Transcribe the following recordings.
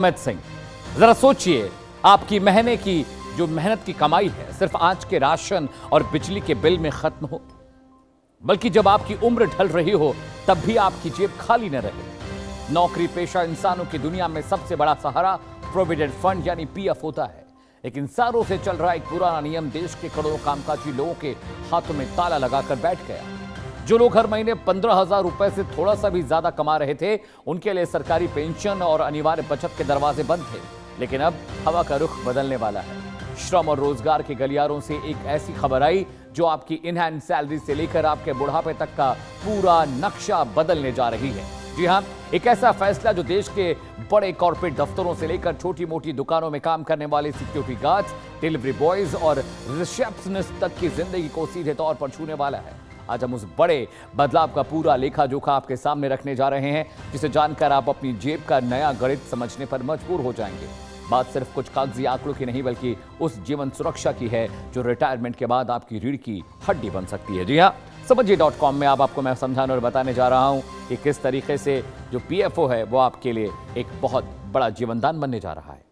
अमित सिंह, जरा सोचिए, आपकी महीने की जो मेहनत की कमाई है सिर्फ आज के राशन और बिजली के बिल में खत्म हो, बल्कि जब आपकी उम्र ढल रही हो तब भी आपकी जेब खाली न रहे। नौकरी पेशा इंसानों की दुनिया में सबसे बड़ा सहारा प्रोविडेंट फंड यानी पीएफ होता है, लेकिन सालों से चल रहा एक पुराना नियम देश के करोड़ों कामकाजी लोगों के हाथों में ताला लगाकर बैठ गया। जो लोग हर महीने 15,000 रुपए से थोड़ा सा भी ज्यादा कमा रहे थे, उनके लिए सरकारी पेंशन और अनिवार्य बचत के दरवाजे बंद थे, लेकिन अब हवा का रुख बदलने वाला है। श्रम और रोजगार के गलियारों से एक ऐसी खबर आई जो आपकी इन हैंड सैलरी से लेकर आपके बुढ़ापे तक का पूरा नक्शा बदलने जा रही है। जी हां, एक ऐसा फैसला जो देश के बड़े कॉर्पोरेट दफ्तरों से लेकर छोटी मोटी दुकानों में काम करने वाले सिक्योरिटी गार्ड्स, डिलीवरी बॉयज और रिसेप्शनिस्ट तक की जिंदगी को सीधे तौर पर छूने वाला है। आज हम उस बड़े बदलाव का पूरा लेखा जोखा आपके सामने रखने जा रहे हैं, जिसे जानकर आप अपनी जेब का नया गणित समझने पर मजबूर हो जाएंगे। बात सिर्फ कुछ कागजी आंकड़ों की नहीं, बल्कि उस जीवन सुरक्षा की है जो रिटायरमेंट के बाद आपकी रीढ़ की हड्डी बन सकती है। जी हाँ, समझिए.com में आपको मैं समझाने और बताने जा रहा हूं कि किस तरीके से जो पीएफओ है वो आपके लिए एक बहुत बड़ा जीवनदान बनने जा रहा है।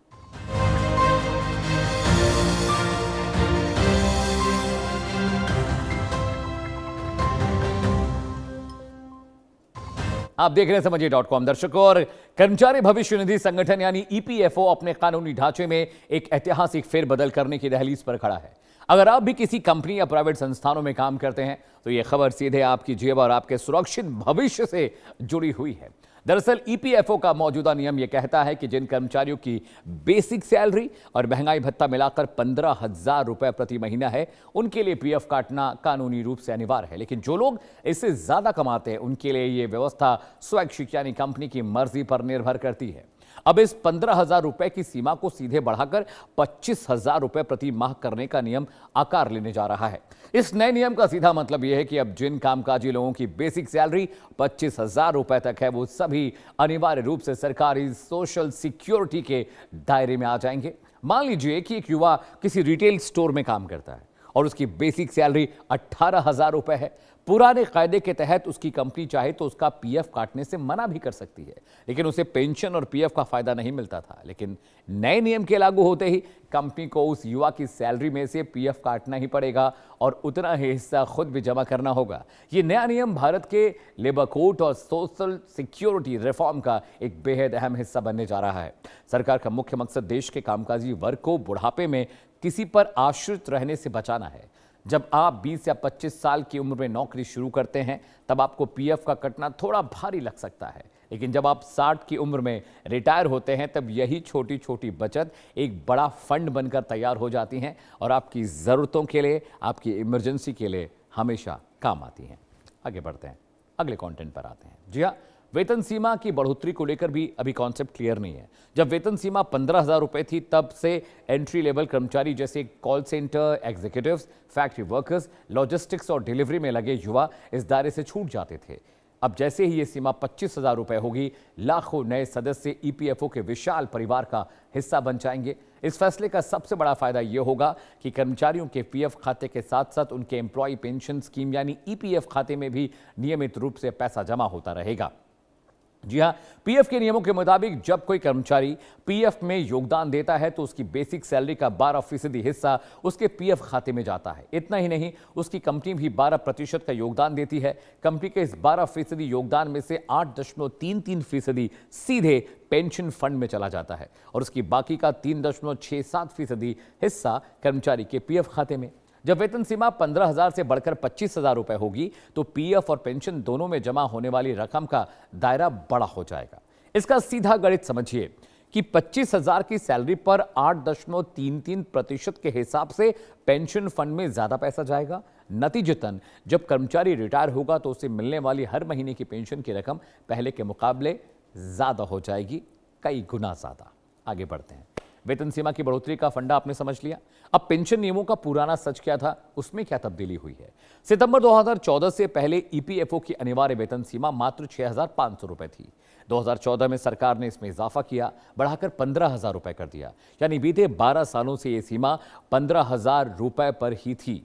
आप देख रहे हैं समझिए.com दर्शकों, और कर्मचारी भविष्य निधि संगठन यानी ईपीएफओ अपने कानूनी ढांचे में एक ऐतिहासिक फेरबदल करने की दहलीज पर खड़ा है। अगर आप भी किसी कंपनी या प्राइवेट संस्थानों में काम करते हैं तो यह खबर सीधे आपकी जेब और आपके सुरक्षित भविष्य से जुड़ी हुई है। दरअसल ईपीएफओ का मौजूदा नियम यह कहता है कि जिन कर्मचारियों की बेसिक सैलरी और महंगाई भत्ता मिलाकर 15,000 रुपए प्रति महीना है, उनके लिए पीएफ काटना कानूनी रूप से अनिवार्य है। लेकिन जो लोग इससे ज्यादा कमाते हैं उनके लिए यह व्यवस्था स्वैच्छिक यानी कंपनी की मर्जी पर निर्भर करती है। अब इस 15,000 रुपए की सीमा को सीधे बढ़ाकर 25,000 रुपए प्रति माह करने का नियम आकार लेने जा रहा है। इस नए नियम का सीधा मतलब यह है कि अब जिन कामकाजी लोगों की बेसिक सैलरी 25,000 रुपए तक है, वो सभी अनिवार्य रूप से सरकारी सोशल सिक्योरिटी के दायरे में आ जाएंगे। मान लीजिए कि एक युवा किसी रिटेल स्टोर में काम करता है और उसकी बेसिक सैलरी 18,000 रुपए है। पुराने कायदे के तहत उसकी कंपनी चाहे तो उसका पीएफ काटने से मना भी कर सकती है, लेकिन उसे पेंशन और पीएफ का फायदा नहीं मिलता था। लेकिन नए नियम के लागू होते ही कंपनी को उस युवा की सैलरी में से पीएफ काटना ही पड़ेगा और उतना ही हिस्सा खुद भी जमा करना होगा। ये नया नियम भारत के लेबर कोड और सोशल सिक्योरिटी रिफॉर्म का एक बेहद अहम हिस्सा बनने जा रहा है। सरकार का मुख्य मकसद देश के कामकाजी वर्ग को बुढ़ापे में किसी पर आश्रित रहने से बचाना है। जब आप 20 या 25 साल की उम्र में नौकरी शुरू करते हैं तब आपको पीएफ का कटना थोड़ा भारी लग सकता है, लेकिन जब आप 60 की उम्र में रिटायर होते हैं तब यही छोटी छोटी बचत एक बड़ा फंड बनकर तैयार हो जाती हैं और आपकी ज़रूरतों के लिए, आपकी इमरजेंसी के लिए हमेशा काम आती हैं। आगे बढ़ते हैं, अगले कंटेंट पर आते हैं। जी हाँ, वेतन सीमा की बढ़ोतरी को लेकर भी अभी कॉन्सेप्ट क्लियर नहीं है। जब वेतन सीमा 15,000 रुपए थी तब से एंट्री लेवल कर्मचारी जैसे call centre executives, factory workers, logistics और डिलीवरी में लगे युवा इस दायरे से छूट जाते थे। अब जैसे ही ये सीमा 25,000 रुपए होगी, लाखों नए सदस्य ईपीएफओ के विशाल परिवार का हिस्सा बन जाएंगे। इस फैसले का सबसे बड़ा फायदा यह होगा कि कर्मचारियों के पीएफ खाते के साथ साथ उनके एम्प्लॉय पेंशन स्कीम यानी ईपीएफ खाते में भी नियमित रूप से पैसा जमा होता रहेगा। जी हां, पीएफ के नियमों के मुताबिक जब कोई कर्मचारी पीएफ में योगदान देता है तो उसकी बेसिक सैलरी का 12% हिस्सा उसके पीएफ खाते में जाता है। इतना ही नहीं, उसकी कंपनी भी 12% का योगदान देती है। कंपनी के इस 12% योगदान में से 8.33% सीधे पेंशन फंड में चला जाता है और उसकी बाकी का 3.67% हिस्सा कर्मचारी के पीएफ खाते में। जब वेतन सीमा 15,000 से बढ़कर 25,000 रुपए होगी तो पीएफ और पेंशन दोनों में जमा होने वाली रकम का दायरा बड़ा हो जाएगा। इसका सीधा गणित समझिए कि 25,000 की सैलरी पर 8.33% के हिसाब से पेंशन फंड में ज्यादा पैसा जाएगा। नतीजतन जब कर्मचारी रिटायर होगा तो उसे मिलने वाली हर महीने की पेंशन की रकम पहले के मुकाबले ज्यादा हो जाएगी, कई गुना ज्यादा। आगे बढ़ते हैं, वेतन सीमा की बढ़ोतरी का फंडा आपने समझ लिया। अब पेंशन नियमों का पुराना सच क्या था, उसमें क्या तब्दीली हुई है। सितंबर 2014 से पहले ईपीएफओ की अनिवार्य वेतन सीमा मात्र 6,500 रुपए थी। 2014 में सरकार ने इसमें इजाफा किया, बढ़ाकर 15,000 रुपए कर दिया। यानी बीते 12 सालों से यह सीमा 15,000 रुपए पर ही थी।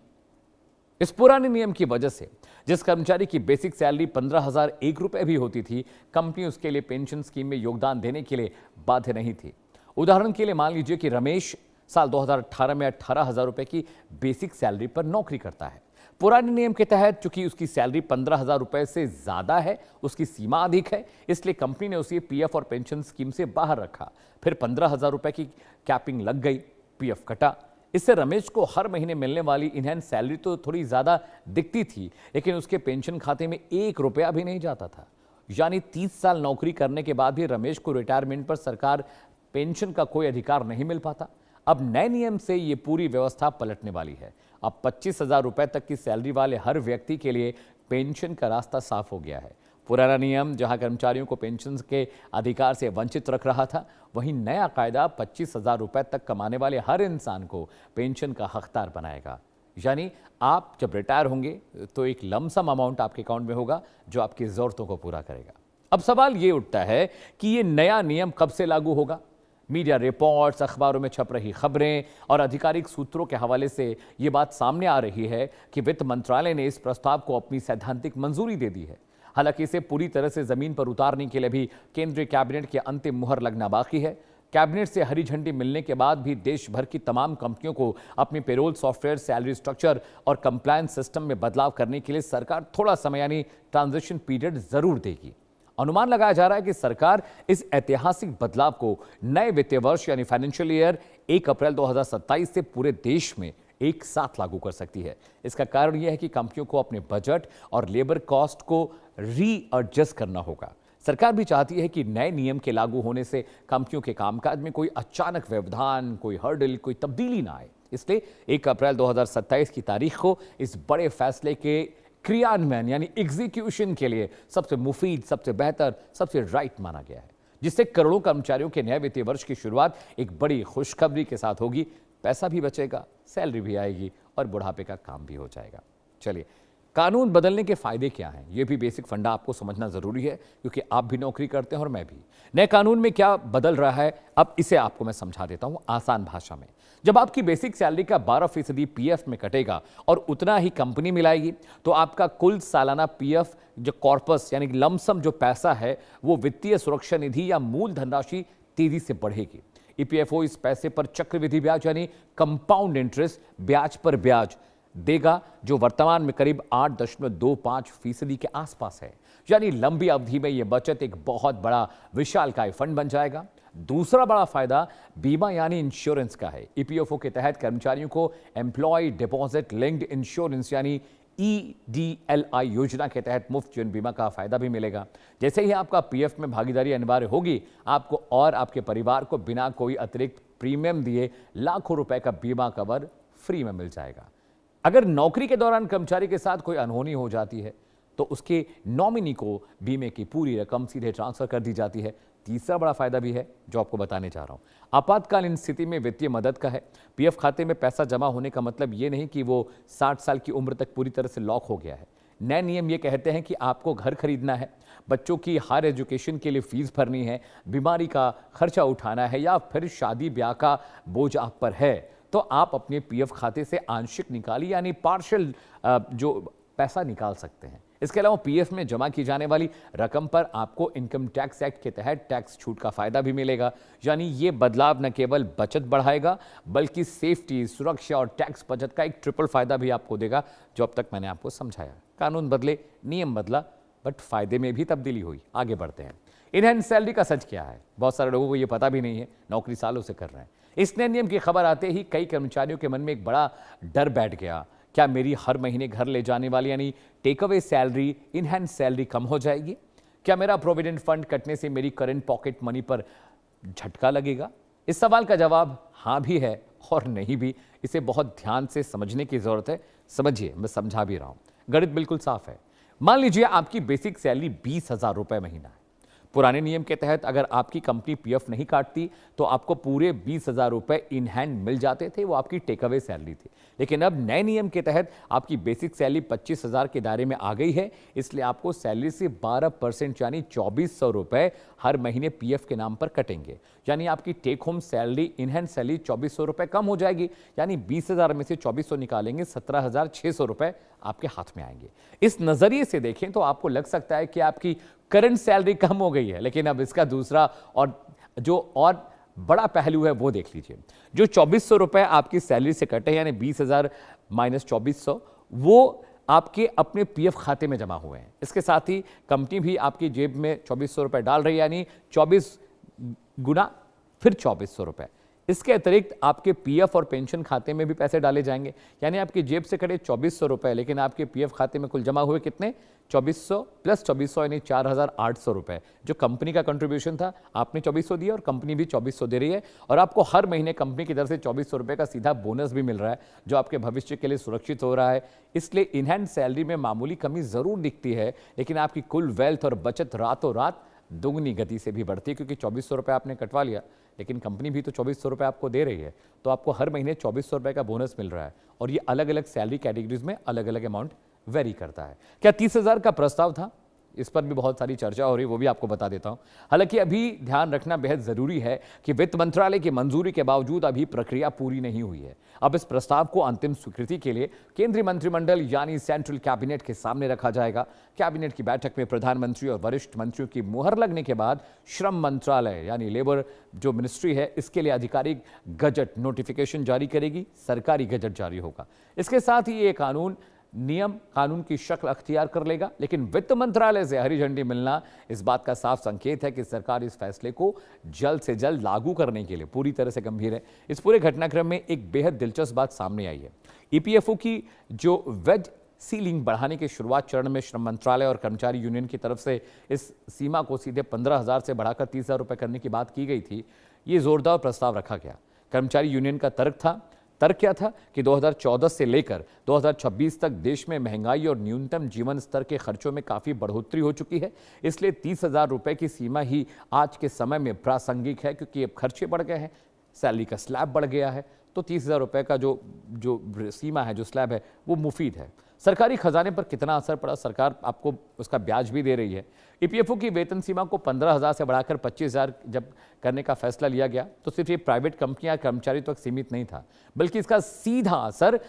इस पुराने नियम की वजह से जिस कर्मचारी की बेसिक सैलरी 15,001 रुपए भी होती थी, कंपनी उसके लिए पेंशन स्कीम में योगदान देने के लिए बाध्य नहीं थी। उदाहरण के लिए मान लीजिए कि रमेश साल 2018 में 18,000 रुपए की बेसिक सैलरी पर नौकरी करता है। पुराने नियम के तहत चूंकि उसकी सैलरी 15,000 रुपए से ज्यादा है, उसकी सीमा अधिक है, इसलिए कंपनी ने उसे पीएफ और पेंशन स्कीम से बाहर रखा। फिर 15,000 रुपए की कैपिंग लग गई, पीएफ कटा। इससे रमेश को हर महीने मिलने वाली इनहैंस सैलरी तो थोड़ी ज्यादा दिखती थी, लेकिन उसके पेंशन खाते में 1 रुपया भी नहीं जाता था। यानी 30 साल नौकरी करने के बाद भी रमेश को रिटायरमेंट पर सरकार पेंशन का कोई अधिकार नहीं मिल पाता। अब नए नियम से ये पूरी व्यवस्था पलटने वाली है। अब 25,000 रुपए तक की सैलरी वाले हर व्यक्ति के लिए पेंशन का रास्ता साफ हो गया है। पुराना नियम जहां कर्मचारियों को पेंशन के अधिकार से वंचित रख रहा था, वहीं नया कायदा 25,000 रुपए तक कमाने वाले हर इंसान को पेंशन का हकदार बनाएगा। यानी आप जब रिटायर होंगे तो एक लमसम अमाउंट आपके अकाउंट में होगा जो आपकी जरूरतों को पूरा करेगा। अब सवाल ये उठता है कि ये नया नियम कब से लागू होगा? मीडिया रिपोर्ट्स, अखबारों में छप रही खबरें और आधिकारिक सूत्रों के हवाले से ये बात सामने आ रही है कि वित्त मंत्रालय ने इस प्रस्ताव को अपनी सैद्धांतिक मंजूरी दे दी है। हालांकि इसे पूरी तरह से जमीन पर उतारने के लिए भी केंद्रीय कैबिनेट की अंतिम मुहर लगना बाकी है। कैबिनेट से हरी झंडी मिलने के बाद भी देश भर की तमाम कंपनियों को अपनी पेरोल सॉफ्टवेयर, सैलरी स्ट्रक्चर और कंप्लायंस सिस्टम में बदलाव करने के लिए सरकार थोड़ा समय यानी ट्रांजिशन पीरियड जरूर देगी। अनुमान लगाया जा रहा है कि सरकार इस ऐतिहासिक बदलाव को नए वित्तीय वर्ष यानी फाइनेंशियल ईयर 1 अप्रैल 2027 से पूरे देश में एक साथ लागू कर सकती है। इसका कारण यह है कि कंपनियों को अपने बजट और लेबर कॉस्ट को रीएडजस्ट करना होगा। सरकार भी चाहती है कि नए नियम के लागू होने से कंपनियों के कामकाज में कोई अचानक व्यवधान, कोई हर्डल, कोई तब्दीली ना आए। इसलिए 1 अप्रैल 2027 की तारीख को इस बड़े फैसले के क्रियान्वयन यानी एग्जीक्यूशन के लिए सबसे मुफीद, सबसे बेहतर, सबसे राइट माना गया है, जिससे करोड़ों कर्मचारियों के नए वित्तीय वर्ष की शुरुआत एक बड़ी खुशखबरी के साथ होगी। पैसा भी बचेगा, सैलरी भी आएगी और बुढ़ापे का काम भी हो जाएगा। चलिए, कानून बदलने के फायदे क्या हैं, ये भी बेसिक फंडा आपको समझना जरूरी है, क्योंकि आप भी नौकरी करते हैं और मैं भी। नए कानून में क्या बदल रहा है, अब इसे आपको मैं समझा देता हूं आसान भाषा में। जब आपकी बेसिक सैलरी का 12% पीएफ में कटेगा और उतना ही कंपनी मिलाएगी, तो आपका कुल सालाना पीएफ जो कॉर्पस यानी लमसम जो पैसा है, वो वित्तीय सुरक्षा निधि या मूल धनराशि तेजी से बढ़ेगी। ईपीएफओ इस पैसे पर चक्रवृद्धि ब्याज यानी कंपाउंड इंटरेस्ट, ब्याज पर ब्याज देगा, जो वर्तमान में करीब 8.25% के आसपास है। यानी लंबी अवधि में यह बचत एक बहुत बड़ा विशालकाय फंड बन जाएगा। दूसरा बड़ा फायदा बीमा यानी इंश्योरेंस का है। ईपीएफओ के तहत कर्मचारियों को एम्प्लॉय डिपॉजिट लिंक्ड इंश्योरेंस यानी ईडीएलआई योजना के तहत मुफ्त जीवन बीमा का फायदा भी मिलेगा। जैसे ही आपका पीएफ में भागीदारी अनिवार्य होगी, आपको और आपके परिवार को बिना कोई अतिरिक्त प्रीमियम दिए लाखों रुपए का बीमा कवर फ्री में मिल जाएगा। अगर नौकरी के दौरान कर्मचारी के साथ कोई अनहोनी हो जाती है, तो उसके नॉमिनी को बीमे की पूरी रकम सीधे ट्रांसफर कर दी जाती है। तीसरा बड़ा फायदा भी है जो आपको बताने जा रहा हूं। आपातकालीन स्थिति में वित्तीय मदद का है। पीएफ खाते में पैसा जमा होने का मतलब यह नहीं कि वो 60 साल की उम्र तक पूरी तरह से लॉक हो गया है। नए नियम ये कहते हैं कि आपको घर खरीदना है, बच्चों की हायर एजुकेशन के लिए फीस भरनी है, बीमारी का खर्चा उठाना है या फिर शादी ब्याह का बोझ आप पर है, तो आप अपने पीएफ खाते से आंशिक निकाली यानी पार्शियल जो पैसा निकाल सकते हैं। इसके अलावा पीएफ में जमा की जाने वाली रकम पर आपको इनकम टैक्स एक्ट के तहत टैक्स छूट का फायदा भी मिलेगा। यानी ये बदलाव न केवल बचत बढ़ाएगा, बल्कि सेफ्टी, सुरक्षा और टैक्स बचत का एक ट्रिपल फायदा भी आपको देगा, जो अब तक मैंने आपको समझाया। कानून बदले, नियम बदला, बट फायदे में भी तब्दीली हुई। आगे बढ़ते हैं। इनहैंस सैलरी का सच क्या है? बहुत सारे लोगों को ये पता भी नहीं है, नौकरी सालों से कर रहे हैं। इस नए नियम की खबर आते ही कई कर्मचारियों के मन में एक बड़ा डर बैठ गया। क्या मेरी हर महीने घर ले जाने वाली यानी take away salary, in hand salary कम हो जाएगी? क्या मेरा प्रोविडेंट फंड कटने से मेरी करंट पॉकेट मनी पर झटका लगेगा? इस सवाल का जवाब हाँ भी है और नहीं भी। इसे बहुत ध्यान से समझने की जरूरत है। समझिए, मैं समझा भी रहा हूं। गणित बिल्कुल साफ है। मान लीजिए आपकी बेसिक सैलरी 20,000 रुपए महीना है। पुराने नियम के तहत अगर आपकी कंपनी पीएफ नहीं काटती तो आपको पूरे 20,000 रुपए इन हैंड मिल जाते थे, वो आपकी टेक अवे सैलरी थी। लेकिन अब नए नियम के तहत आपकी बेसिक सैलरी 25,000 के दायरे में आ गई है, इसलिए आपको सैलरी से 12% यानी 2,400 रुपए हर महीने पीएफ के नाम पर कटेंगे। यानी आपकी take home salary, in hand salary 2400 रुपए कम हो जाएगी। यानी 20,000 में से 2400 निकालेंगे, 17,600 रुपए आपके हाथ में आएंगे। इस नजरिए से देखें तो आपको लग सकता है कि आपकी करंट सैलरी कम हो गई है, लेकिन अब इसका दूसरा और बड़ा पहलू है वो देख लीजिए। जो 2400 रुपए आपकी सैलरी से कटे, यानी 20,000 माइनस 2400, वो आपके अपने पीएफ खाते में जमा हुए हैं। इसके साथ ही कंपनी भी आपकी जेब में 2400 रुपए डाल रही है, यानी 24 गुना फिर 2400 रुपए। इसके अतिरिक्त आपके पीएफ और पेंशन खाते में भी पैसे डाले जाएंगे, यानी आपकी जेब से कटे 2400 रुपए, लेकिन आपके पीएफ खाते में कुल जमा हुए कितने? 2400 प्लस 2400 यानी 4,800 रुपए। जो कंपनी का कंट्रीब्यूशन था, आपने 2400 दिया और कंपनी भी 2400 दे रही है, और आपको हर महीने कंपनी की तरफ से 2400 रुपए का सीधा बोनस भी मिल रहा है, जो आपके भविष्य के लिए सुरक्षित हो रहा है। इसलिए इन हैंड सैलरी में मामूली कमी जरूर दिखती है, लेकिन आपकी कुल वेल्थ और बचत रातों रात दोगुनी गति से भी बढ़ती है, क्योंकि 2400 रुपए आपने कटवा लिया, लेकिन कंपनी भी तो 2400 रुपए आपको दे रही है, तो आपको हर महीने 2400 रुपए का बोनस मिल रहा है। और ये अलग अलग सैलरी कैटेगरीज में अलग अलग अमाउंट वेरी करता है। क्या 30,000 का प्रस्ताव था? इस पर भी बहुत सारी चर्चा हो रही है, वो भी आपको बता देता हूं। हालांकि अभी ध्यान रखना बेहद जरूरी है कि वित्त मंत्रालय की मंजूरी के बावजूद अभी प्रक्रिया पूरी नहीं हुई है। अब इस प्रस्ताव को अंतिम स्वीकृति के लिए केंद्रीय मंत्रिमंडल यानी सेंट्रल कैबिनेट के सामने रखा जाएगा। कैबिनेट की बैठक में प्रधानमंत्री और वरिष्ठ मंत्रियों की मुहर लगने के बाद श्रम मंत्रालय यानी लेबर जो मिनिस्ट्री है, इसके लिए आधिकारिक गजट नोटिफिकेशन जारी करेगी, सरकारी गजट जारी होगा। इसके साथ ही ये कानून की शक्ल अख्तियार कर लेगा। लेकिन वित्त मंत्रालय से हरी झंडी मिलना इस बात का साफ संकेत है कि सरकार इस फैसले को जल्द से जल्द लागू करने के लिए पूरी तरह से गंभीर है। इस पूरे घटनाक्रम में एक बेहद दिलचस्प बात सामने आई है। ईपीएफओ की जो वेज सीलिंग बढ़ाने के शुरुआत चरण में श्रम मंत्रालय और कर्मचारी यूनियन की तरफ से इस सीमा को सीधे 15,000 से बढ़ाकर 30,000 रुपए करने की बात की गई थी। ये जोरदार प्रस्ताव रखा गया। कर्मचारी यूनियन का तर्क क्या था कि 2014 से लेकर 2026 तक देश में महंगाई और न्यूनतम जीवन स्तर के खर्चों में काफी बढ़ोतरी हो चुकी है। इसलिए 30,000 रुपए की सीमा ही आज के समय में प्रासंगिक है, क्योंकि अब खर्चे बढ़ गए हैं, सैलरी का स्लैब बढ़ गया है। तो 30,000 रुपए का जो सीमा है, जो स्लैब है, वो मुफीद है। सरकारी खजाने पर कितना असर पड़ा? सरकार आपको उसका ब्याज भी दे रही है। ईपीएफओ की वेतन सीमा को 15,000 से बढ़ाकर 25,000 जब करने का फैसला लिया गया, तो सिर्फ ये प्राइवेट कंपनियां, कर्मचारी तक सीमित नहीं था, बल्कि इसका सीधा असर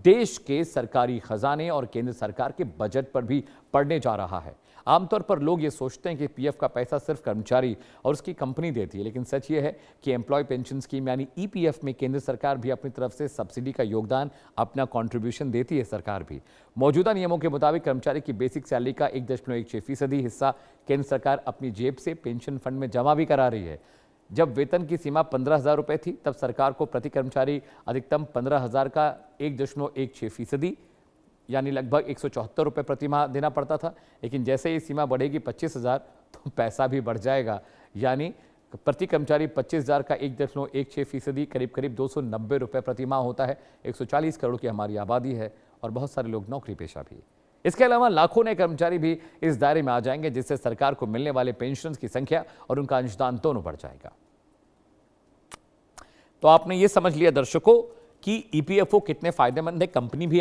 देश के सरकारी खजाने और केंद्र सरकार के बजट पर भी पड़ने जा रहा है। आमतौर पर लोग ये सोचते हैं कि पीएफ का पैसा सिर्फ कर्मचारी और उसकी कंपनी देती है, लेकिन सच ये है कि एम्प्लॉय पेंशन स्कीम यानी ईपीएफ में केंद्र सरकार भी अपनी तरफ से सब्सिडी का योगदान, अपना कंट्रीब्यूशन देती है। सरकार भी मौजूदा नियमों के मुताबिक कर्मचारी की बेसिक सैलरी का 1.16% हिस्सा केंद्र सरकार अपनी जेब से पेंशन फंड में जमा भी करा रही है। जब वेतन की सीमा 15,000 रुपए थी, तब सरकार को प्रति कर्मचारी अधिकतम 15,000 का 1.16% यानी लगभग 174 रुपए प्रति माह देना पड़ता था। लेकिन जैसे ही सीमा बढ़ेगी 25,000, तो पैसा भी बढ़ जाएगा, यानी प्रति कर्मचारी 25,000 का 1.16% करीब 290 रुपए प्रति माह होता है। 140 करोड़ की हमारी आबादी है और बहुत सारे लोग नौकरी पेशा भी। इसके अलावा लाखों नए कर्मचारी भी इस दायरे में आ जाएंगे, जिससे सरकार को मिलने वाले पेंशन की संख्या और उनका अंशदान दोनों बढ़ जाएगा। तो आपने ये समझ लिया दर्शकों कि ईपीएफओ कितने फायदेमंद है। कंपनी भी